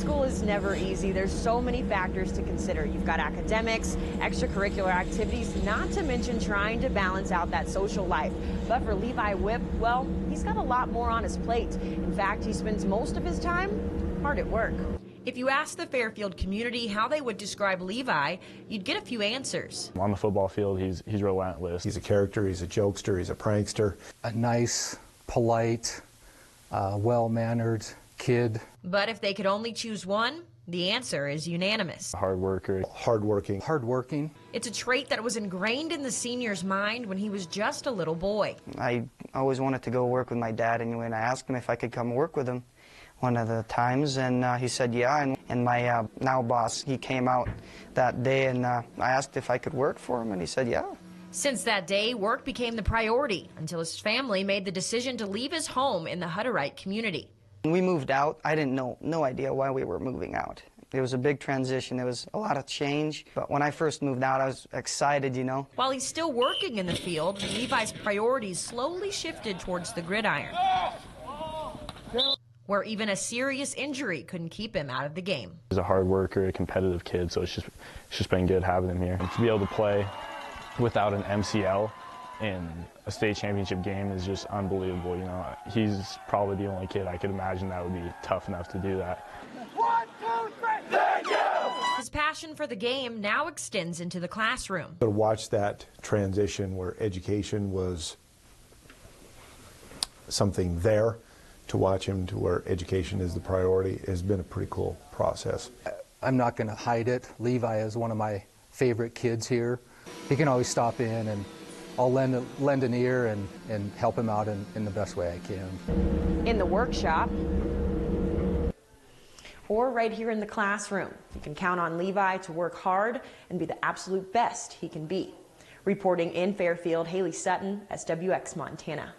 school is never easy. There's so many factors to consider. You've got academics, extracurricular activities, not to mention trying to balance out that social life. But for Levi Wipf, well, he's got a lot more on his plate. In fact, he spends most of his time hard at work. If you ask the Fairfield community how they would describe Levi, you'd get a few answers. On the football field, he's relentless. He's a character, he's a jokester, he's a prankster. A nice, polite, well-mannered kid. But if they could only choose one, the answer is unanimous. Hard worker. Hardworking. Hardworking. It's a trait that was ingrained in the senior's mind when he was just a little boy. I always wanted to go work with my dad anyway, and I asked him if I could come work with him one of the times, and he said yeah, and my now boss, he came out that day, and I asked if I could work for him, and he said yeah. Since that day, work became the priority until his family made the decision to leave his home in the Hutterite community. When we moved out, I didn't know, no idea why we were moving out. It was a big transition. There was a lot of change. But when I first moved out, I was excited, you know. While he's still working in the field, Levi's priorities slowly shifted towards the gridiron, where even a serious injury couldn't keep him out of the game. He's a hard worker, a competitive kid, so it's just been good having him here. And to be able to play without an MCL in a state championship game is just unbelievable. You know, he's probably the only kid I could imagine that would be tough enough to do that. 1, 2, 3, thank you! His passion for the game now extends into the classroom. To watch that transition where education was something there, to watch him to where education is the priority has been a pretty cool process. I'm not going to hide it. Levi is one of my favorite kids here. He can always stop in, and I'll lend an ear and help him out in the best way I can. In the workshop, or right here in the classroom, you can count on Levi to work hard and be the absolute best he can be. Reporting in Fairfield, Haley Sutton, SWX Montana.